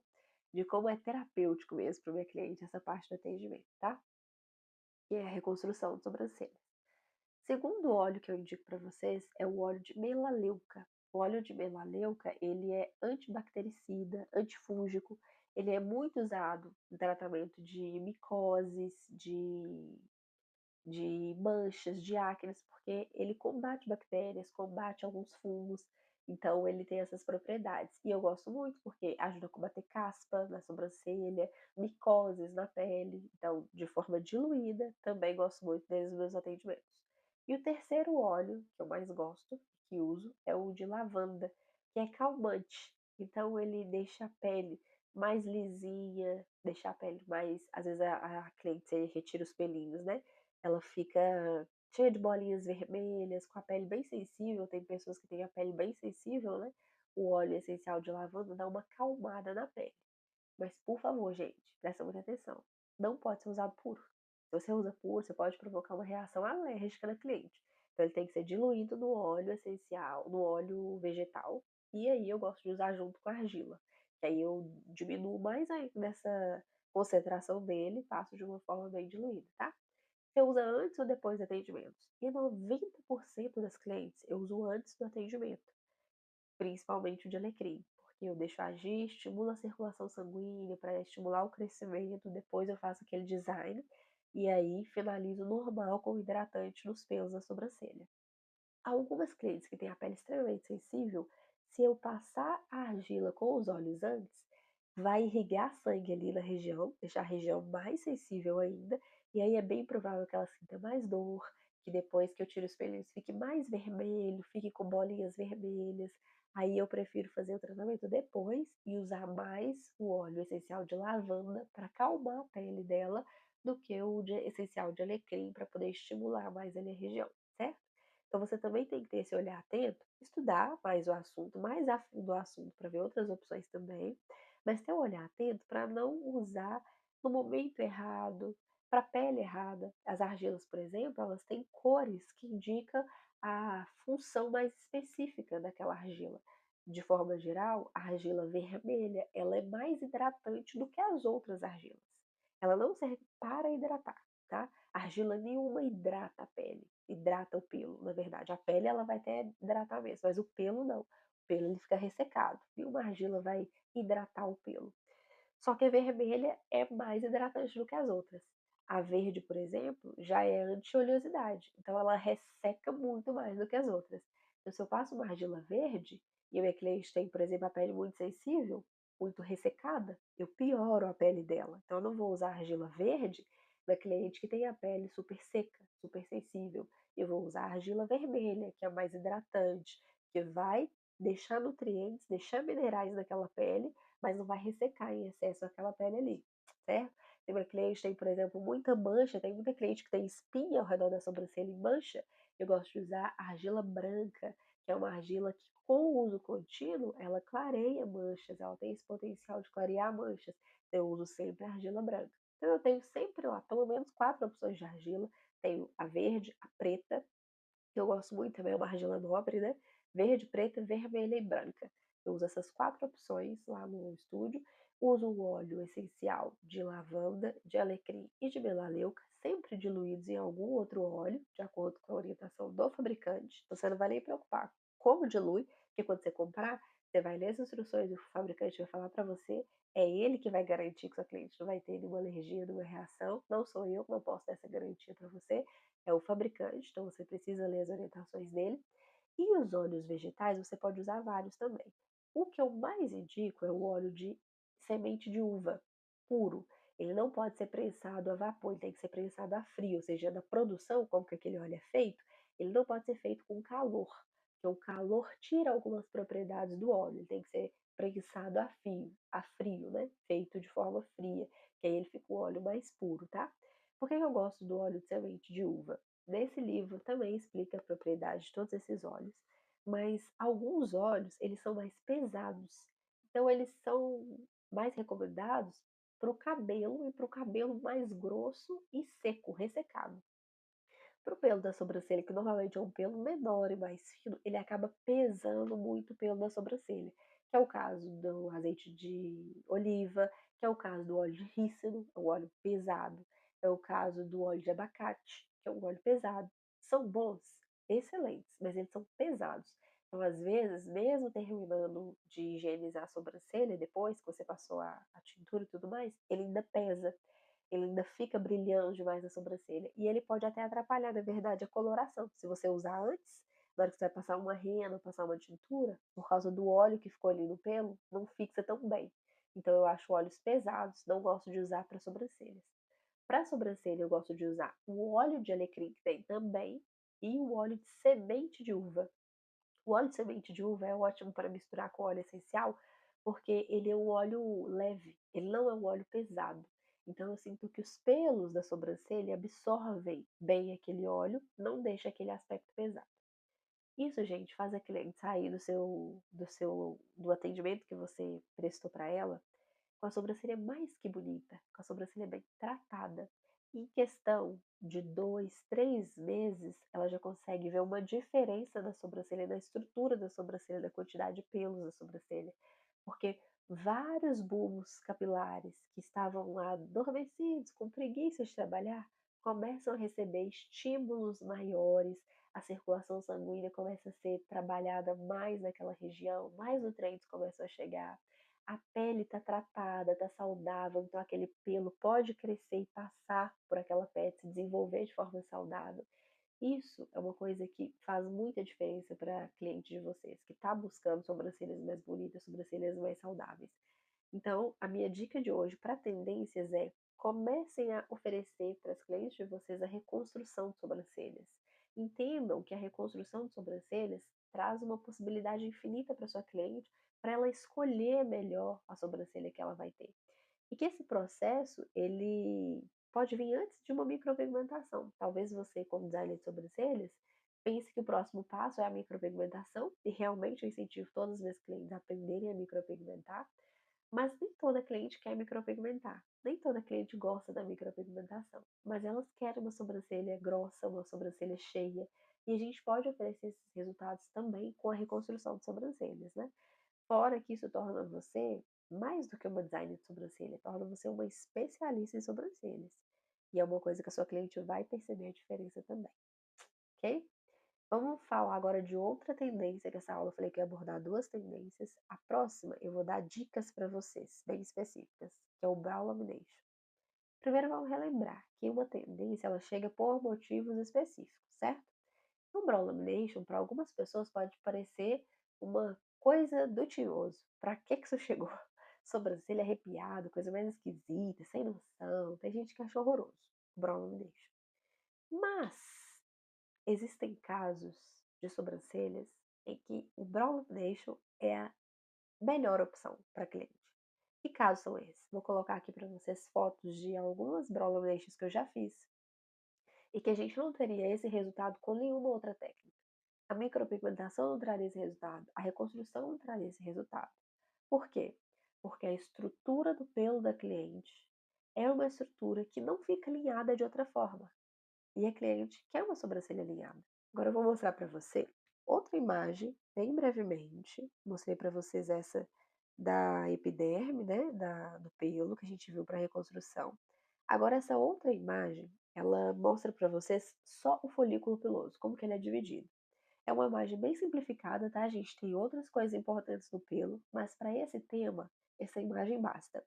de como é terapêutico mesmo para o meu cliente essa parte do atendimento, tá? Que é a reconstrução de sobrancelha. Segundo óleo que eu indico para vocês é o óleo de melaleuca. O óleo de melaleuca, ele é antibactericida, antifúngico, ele é muito usado no tratamento de micoses, de manchas, de acnes, porque ele combate bactérias, combate alguns fungos, então ele tem essas propriedades. E eu gosto muito porque ajuda a combater caspa na sobrancelha, micoses na pele, então de forma diluída, também gosto muito desses meus atendimentos. E o terceiro óleo que eu mais gosto, que uso, é o de lavanda, que é calmante. Então ele deixa a pele mais lisinha, deixa a pele mais. Às vezes a cliente retira os pelinhos, né? Ela fica cheia de bolinhas vermelhas, com a pele bem sensível. Tem pessoas que têm a pele bem sensível, né? O óleo essencial de lavanda dá uma acalmada na pele. Mas, por favor, gente, presta muita atenção. Não pode ser usado puro. Se você usa puro, você pode provocar uma reação alérgica na cliente. Então, ele tem que ser diluído no óleo essencial, no óleo vegetal. E aí, eu gosto de usar junto com a argila. Que aí, eu diminuo mais ainda essa concentração dele e passo de uma forma bem diluída, tá? Você usa antes ou depois do atendimento? E 90% das clientes eu uso antes do atendimento, principalmente o de alecrim, porque eu deixo agir, estimulo a circulação sanguínea para estimular o crescimento, depois eu faço aquele design e aí finalizo normal com hidratante nos pelos da sobrancelha. Algumas clientes que têm a pele extremamente sensível, se eu passar a argila com os óleos antes, vai irrigar sangue ali na região, deixar a região mais sensível ainda, e aí é bem provável que ela sinta mais dor, que depois que eu tiro os pelinhos fique mais vermelho, fique com bolinhas vermelhas. Aí eu prefiro fazer o tratamento depois e usar mais o óleo essencial de lavanda para acalmar a pele dela do que o essencial de alecrim para poder estimular mais ali a região, certo? Então você também tem que ter esse olhar atento, estudar mais o assunto, mais a fundo o assunto para ver outras opções também, mas ter um olhar atento para não usar no momento errado, para a pele errada. As argilas, por exemplo, elas têm cores que indicam a função mais específica daquela argila. De forma geral, a argila vermelha, ela é mais hidratante do que as outras argilas. Ela não serve para hidratar, tá? Argila nenhuma hidrata a pele, hidrata o pelo, na verdade. A pele ela vai até hidratar mesmo, mas o pelo não. O pelo ele fica ressecado. Nenhuma argila vai hidratar o pelo. Só que a vermelha é mais hidratante do que as outras. A verde, por exemplo, já é anti-oleosidade, então ela resseca muito mais do que as outras. Então, se eu passo uma argila verde e a minha cliente tem, por exemplo, a pele muito sensível, muito ressecada, eu pioro a pele dela. Então, eu não vou usar argila verde da cliente que tem a pele super seca, super sensível. Eu vou usar argila vermelha, que é mais hidratante, que vai deixar nutrientes, deixar minerais naquela pele, mas não vai ressecar em excesso aquela pele ali, certo? Tem uma cliente que tem, por exemplo, muita mancha, tem muita cliente que tem espinha ao redor da sobrancelha e mancha. Eu gosto de usar argila branca, que é uma argila que, com o uso contínuo, ela clareia manchas, ela tem esse potencial de clarear manchas. Eu uso sempre a argila branca. Então, eu tenho sempre lá pelo menos 4 opções de argila. Tenho a verde, a preta, que eu gosto muito também, é uma argila nobre, né? Verde, preta, vermelha e branca. Eu uso essas 4 opções lá no estúdio, uso um óleo essencial de lavanda, de alecrim e de melaleuca, sempre diluídos em algum outro óleo, de acordo com a orientação do fabricante. Então você não vai nem preocupar como dilui, porque quando você comprar, você vai ler as instruções e o fabricante vai falar para você, é ele que vai garantir que seu cliente não vai ter nenhuma alergia, nenhuma reação, não sou eu que não posso dar essa garantia para você, é o fabricante, então você precisa ler as orientações dele. E os óleos vegetais, você pode usar vários também. O que eu mais indico é o óleo de semente de uva, puro. Ele não pode ser prensado a vapor, ele tem que ser prensado a frio, ou seja, na produção, como que aquele óleo é feito, ele não pode ser feito com calor, porque o calor tira algumas propriedades do óleo, ele tem que ser prensado a frio, né? Feito de forma fria, que aí ele fica um óleo mais puro, tá? Por que eu gosto do óleo de semente de uva? Nesse livro também explica a propriedade de todos esses óleos, mas alguns óleos, eles são mais pesados, então eles são mais recomendados para o cabelo e para o cabelo mais grosso e seco, ressecado. Para o pelo da sobrancelha, que normalmente é um pelo menor e mais fino, ele acaba pesando muito o pelo da sobrancelha, que é o caso do azeite de oliva, que é o caso do óleo de rícino, é um óleo pesado, é o caso do óleo de abacate, que é um óleo pesado. São bons, excelentes, mas eles são pesados. Então, às vezes, mesmo terminando de higienizar a sobrancelha, depois que você passou a tintura e tudo mais, ele ainda pesa, ele ainda fica brilhando demais na sobrancelha. E ele pode até atrapalhar, na verdade, a coloração. Se você usar antes, na hora que você vai passar uma rena, passar uma tintura, por causa do óleo que ficou ali no pelo, não fixa tão bem. Então eu acho óleos pesados, não gosto de usar para sobrancelhas. Para sobrancelha eu gosto de usar o óleo de alecrim que tem também e o óleo de semente de uva. O óleo de semente de uva é ótimo para misturar com óleo essencial, porque ele é um óleo leve, ele não é um óleo pesado. Então eu sinto que os pelos da sobrancelha absorvem bem aquele óleo, não deixa aquele aspecto pesado. Isso, gente, faz a cliente sair do atendimento que você prestou para ela com a sobrancelha mais que bonita, com a sobrancelha bem tratada. Em questão de 2, 3 meses, ela já consegue ver uma diferença na sobrancelha, na estrutura da sobrancelha, da quantidade de pelos da sobrancelha. Porque vários bulbos capilares que estavam lá adormecidos, com preguiça de trabalhar, começam a receber estímulos maiores, a circulação sanguínea começa a ser trabalhada mais naquela região, mais nutrientes começam a chegar, a pele está tratada, está saudável, então aquele pelo pode crescer e passar por aquela pele, se desenvolver de forma saudável. Isso é uma coisa que faz muita diferença para cliente de vocês, que está buscando sobrancelhas mais bonitas, sobrancelhas mais saudáveis. Então, a minha dica de hoje para tendências é: comecem a oferecer para as clientes de vocês a reconstrução de sobrancelhas. Entendam que a reconstrução de sobrancelhas traz uma possibilidade infinita para sua cliente, para ela escolher melhor a sobrancelha que ela vai ter. E que esse processo, ele pode vir antes de uma micropigmentação. Talvez você, como designer de sobrancelhas, pense que o próximo passo é a micropigmentação, e realmente eu incentivo todos os meus clientes a aprenderem a micropigmentar, mas nem toda cliente quer micropigmentar, nem toda cliente gosta da micropigmentação, mas elas querem uma sobrancelha grossa, uma sobrancelha cheia, e a gente pode oferecer esses resultados também com a reconstrução de sobrancelhas, né? Fora que isso torna você mais do que uma designer de sobrancelha, torna você uma especialista em sobrancelhas. E é uma coisa que a sua cliente vai perceber a diferença também, ok? Vamos falar agora de outra tendência, que essa aula eu falei que ia abordar duas tendências. A próxima eu vou dar dicas para vocês, bem específicas, que é o brow lamination. Primeiro vamos relembrar que uma tendência ela chega por motivos específicos, certo? O brow lamination, para algumas pessoas, pode parecer uma coisa do tinhoso. Para que isso chegou? Sobrancelha arrepiada, coisa mais esquisita, sem noção. Tem gente que acha horroroso o brow lamination. Mas existem casos de sobrancelhas em que o brow lamination é a melhor opção para cliente. Que casos são esses? Vou colocar aqui para vocês fotos de algumas brow laminations que eu já fiz e que a gente não teria esse resultado com nenhuma outra técnica. A micropigmentação não traria esse resultado, a reconstrução não traria esse resultado. Por quê? Porque a estrutura do pelo da cliente é uma estrutura que não fica alinhada de outra forma. E a cliente quer uma sobrancelha alinhada. Agora eu vou mostrar para você outra imagem, bem brevemente, mostrei para vocês essa da epiderme, né, do pelo, que a gente viu para reconstrução. Agora essa outra imagem, ela mostra para vocês só o folículo piloso, como que ele é dividido. É uma imagem bem simplificada, tá? A gente tem outras coisas importantes no pelo, mas para esse tema, essa imagem basta.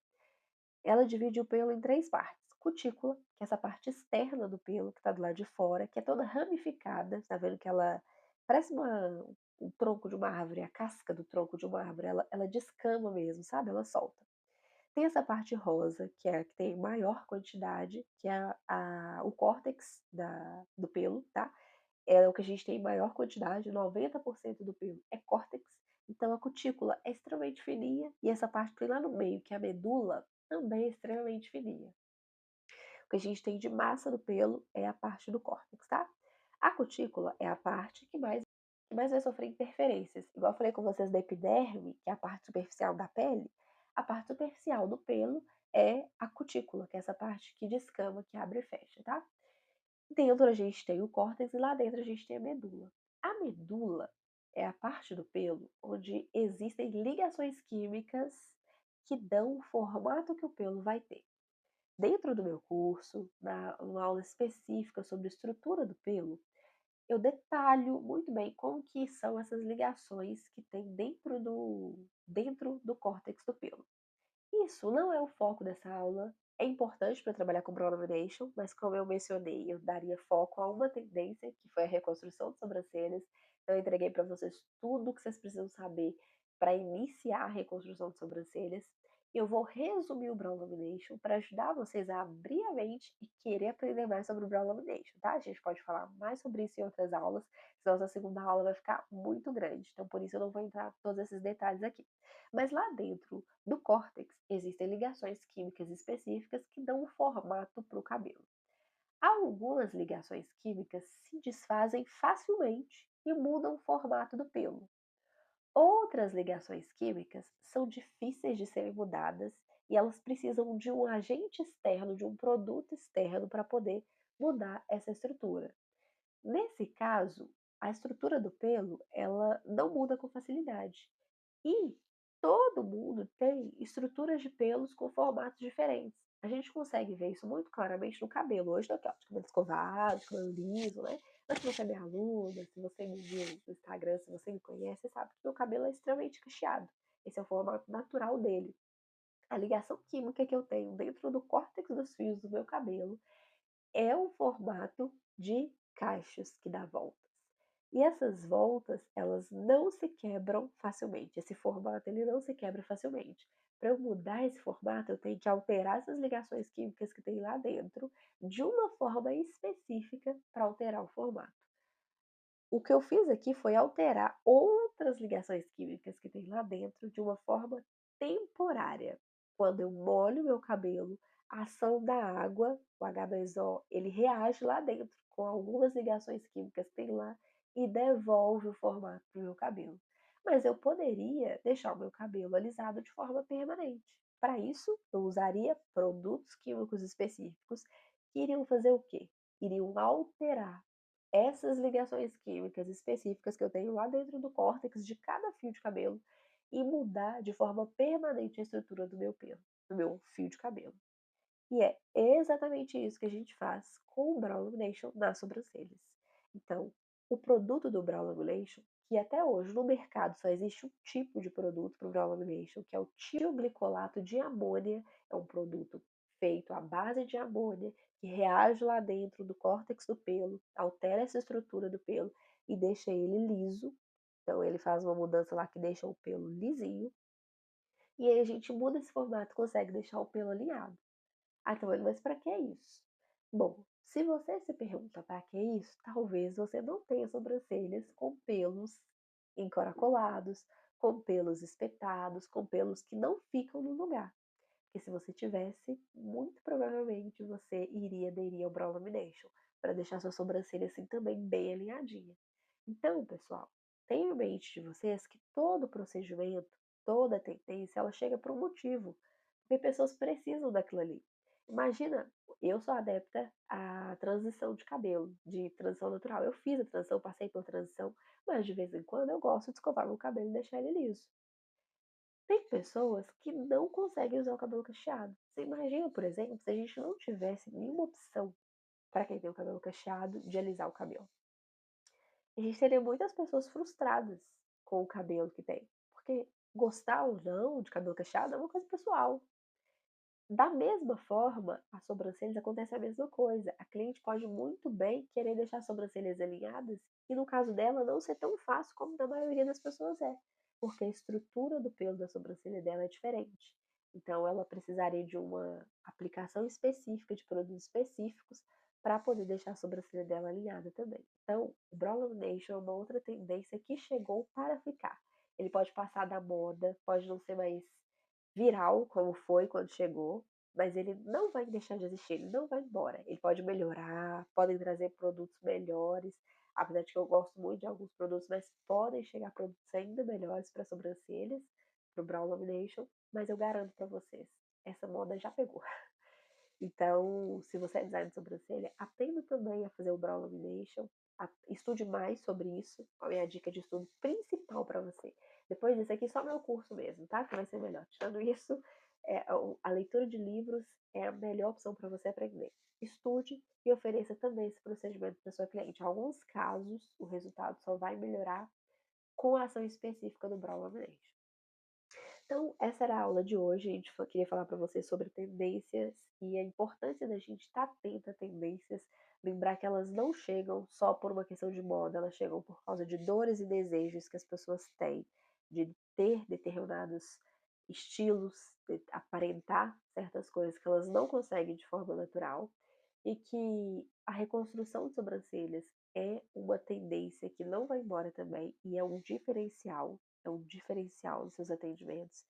Ela divide o pelo em três partes. Cutícula, que é essa parte externa do pelo, que está do lado de fora, que é toda ramificada. Tá vendo que ela parece um tronco de uma árvore, a casca do tronco de uma árvore. Ela descama mesmo, sabe? Ela solta. Tem essa parte rosa, que é a que tem maior quantidade, que é o córtex do pelo, tá? É o que a gente tem em maior quantidade, 90% do pelo é córtex. Então a cutícula é extremamente fininha e essa parte que tem lá no meio, que é a medula, também é extremamente fininha. O que a gente tem de massa do pelo é a parte do córtex, tá? A cutícula é a parte que mais vai sofrer interferências. Igual eu falei com vocês da epiderme, que é a parte superficial da pele, a parte superficial do pelo é a cutícula, que é essa parte que descama, que abre e fecha, tá? Dentro a gente tem o córtex e lá dentro a gente tem a medula. A medula é a parte do pelo onde existem ligações químicas que dão o formato que o pelo vai ter. Dentro do meu curso, numa aula específica sobre estrutura do pelo, eu detalho muito bem como que são essas ligações que tem dentro do córtex do pelo. Isso não é o foco dessa aula. É importante para trabalhar com brow lamination, mas como eu mencionei, eu daria foco a uma tendência, que foi a reconstrução de sobrancelhas. Então, eu entreguei para vocês tudo o que vocês precisam saber para iniciar a reconstrução de sobrancelhas. Eu vou resumir o brow lamination para ajudar vocês a abrir a mente e querer aprender mais sobre o brow lamination, tá? A gente pode falar mais sobre isso em outras aulas, senão essa segunda aula vai ficar muito grande. Então, por isso eu não vou entrar em todos esses detalhes aqui. Mas lá dentro do córtex existem ligações químicas específicas que dão um formato para o cabelo. Algumas ligações químicas se desfazem facilmente e mudam o formato do pelo. Outras ligações químicas são difíceis de serem mudadas e elas precisam de um agente externo, de um produto externo para poder mudar essa estrutura. Nesse caso, a estrutura do pelo, ela não muda com facilidade. E todo mundo tem estruturas de pelos com formatos diferentes. A gente consegue ver isso muito claramente no cabelo. Hoje eu tô aqui, ó, de cabelo escovado, de cabelo liso, né? Mas se você é minha aluna, se você me viu no Instagram, se você me conhece, você sabe que meu cabelo é extremamente cacheado. Esse é o formato natural dele. A ligação química que eu tenho dentro do córtex dos fios do meu cabelo é um formato de cachos que dá voltas. E essas voltas, elas não se quebram facilmente. Esse formato, ele não se quebra facilmente. Para eu mudar esse formato, eu tenho que alterar essas ligações químicas que tem lá dentro de uma forma específica para alterar o formato. O que eu fiz aqui foi alterar outras ligações químicas que tem lá dentro de uma forma temporária. Quando eu molho meu cabelo, a ação da água, o H2O, ele reage lá dentro com algumas ligações químicas que tem lá e devolve o formato para o meu cabelo. Mas eu poderia deixar o meu cabelo alisado de forma permanente. Para isso, eu usaria produtos químicos específicos que iriam fazer o quê? Iriam alterar essas ligações químicas específicas que eu tenho lá dentro do córtex de cada fio de cabelo e mudar de forma permanente a estrutura do meu pelo, do meu fio de cabelo. E é exatamente isso que a gente faz com o Brow Lamination nas sobrancelhas. Então, o produto do Brow Lamination, que até hoje no mercado só existe um tipo de produto para o Brow Lamination, que é o tioglicolato de amônia, é um produto feito à base de amônia, que reage lá dentro do córtex do pelo, altera essa estrutura do pelo e deixa ele liso. Então, ele faz uma mudança lá que deixa o pelo lisinho. E aí a gente muda esse formato, consegue deixar o pelo alinhado. Ah, então, mas para que isso? Bom, se você se pergunta para que isso, talvez você não tenha sobrancelhas com pelos encaracolados, com pelos espetados, com pelos que não ficam no lugar. Porque se você tivesse, muito provavelmente você iria aderir ao Brow Lamination para deixar sua sobrancelha assim também bem alinhadinha. Então, pessoal, tenha em mente de vocês que todo procedimento, toda tendência, ela chega por um motivo. Porque pessoas precisam daquilo ali. Imagina, eu sou adepta à transição de cabelo, de transição natural. Eu fiz a transição, passei por transição, mas de vez em quando eu gosto de escovar meu cabelo e deixar ele liso. Tem pessoas que não conseguem usar o cabelo cacheado. Você imagina, por exemplo, se a gente não tivesse nenhuma opção para quem tem o cabelo cacheado de alisar o cabelo. A gente teria muitas pessoas frustradas com o cabelo que tem. Porque gostar ou não de cabelo cacheado é uma coisa pessoal. Da mesma forma, as sobrancelhas acontece a mesma coisa. A cliente pode muito bem querer deixar as sobrancelhas alinhadas e no caso dela não ser tão fácil como da maioria das pessoas é, porque a estrutura do pelo da sobrancelha dela é diferente. Então ela precisaria de uma aplicação específica de produtos específicos para poder deixar a sobrancelha dela alinhada também. Então, o brow lamination é uma outra tendência que chegou para ficar. Ele pode passar da moda, pode não ser mais viral, como foi quando chegou, mas ele não vai deixar de existir, ele não vai embora. Ele pode melhorar, podem trazer produtos melhores, apesar de que eu gosto muito de alguns produtos, mas podem chegar produtos ainda melhores para sobrancelhas, para o brow lamination, mas eu garanto para vocês, essa moda já pegou. Então, se você é designer de sobrancelha, aprenda também a fazer o brow lamination, estude mais sobre isso, qual é a dica de estudo principal para você. Depois disso aqui, só meu curso mesmo, tá? Que vai ser melhor. Tirando isso, a leitura de livros é a melhor opção para você aprender. Estude e ofereça também esse procedimento para sua cliente. Em alguns casos, o resultado só vai melhorar com a ação específica do brow lamination. Então, essa era a aula de hoje. A gente queria falar para vocês sobre tendências e a importância da gente estar atento a tendências, lembrar que elas não chegam só por uma questão de moda, elas chegam por causa de dores e desejos que as pessoas têm, de ter determinados estilos, de aparentar certas coisas que elas não conseguem de forma natural, e que a reconstrução de sobrancelhas é uma tendência que não vai embora também e é um diferencial nos seus atendimentos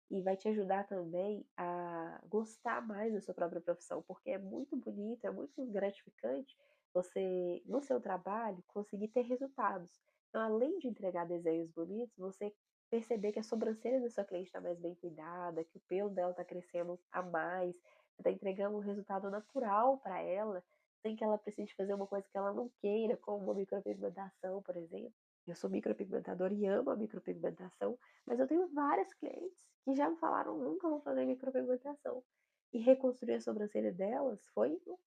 e vai te ajudar também a gostar mais da sua própria profissão, porque é muito bonito, é muito gratificante você, no seu trabalho, conseguir ter resultados. Então, além de entregar desenhos bonitos, você perceber que a sobrancelha da sua cliente está mais bem cuidada, que o pelo dela está crescendo a mais, você está entregando um resultado natural para ela, sem que ela precise fazer uma coisa que ela não queira, como uma micropigmentação, por exemplo. Eu sou micropigmentadora e amo a micropigmentação, mas eu tenho várias clientes que já me falaram nunca vou fazer micropigmentação. E reconstruir a sobrancelha delas foi o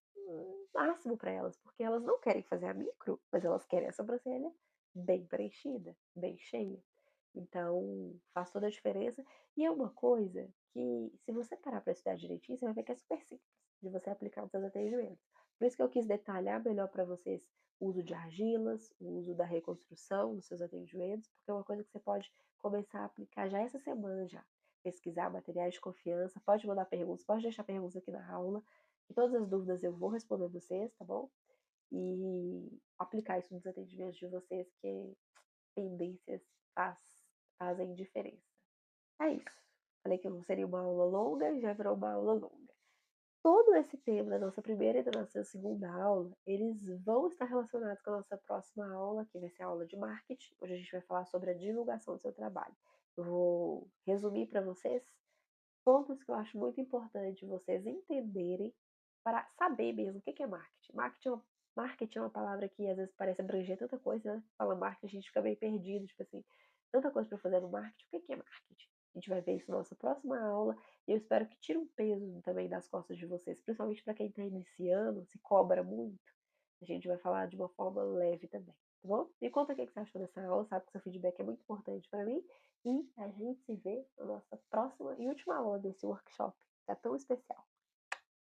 máximo para elas, porque elas não querem fazer a micro, mas elas querem a sobrancelha bem preenchida, bem cheia. Então, faz toda a diferença. E é uma coisa que, se você parar para estudar direitinho, você vai ver que é super simples de você aplicar nos seus atendimentos. Por isso que eu quis detalhar melhor para vocês o uso de argilas, o uso da reconstrução nos seus atendimentos, porque é uma coisa que você pode começar a aplicar já essa semana já. Pesquisar materiais de confiança, pode mandar perguntas, pode deixar perguntas aqui na aula, e todas as dúvidas eu vou responder vocês, tá bom? E aplicar isso nos atendimentos de vocês, que tendências faz, fazem diferença. É isso. Falei que não seria uma aula longa e já virou uma aula longa. Todo esse tema da nossa primeira e da nossa segunda aula, eles vão estar relacionados com a nossa próxima aula, que vai ser a aula de marketing, onde a gente vai falar sobre a divulgação do seu trabalho. Eu vou resumir para vocês pontos que eu acho muito importante vocês entenderem para saber mesmo o que é marketing. Marketing é uma palavra que às vezes parece abranger tanta coisa, né? Fala marketing, a gente fica meio perdido, tipo assim, tanta coisa para fazer no marketing. O que é marketing? A gente vai ver isso na nossa próxima aula e eu espero que tire um peso também das costas de vocês, principalmente para quem está iniciando, se cobra muito. A gente vai falar de uma forma leve também, tá bom? Me conta o que você achou dessa aula, sabe que seu feedback é muito importante para mim. E a gente se vê na nossa próxima e última aula desse workshop, que é tão especial.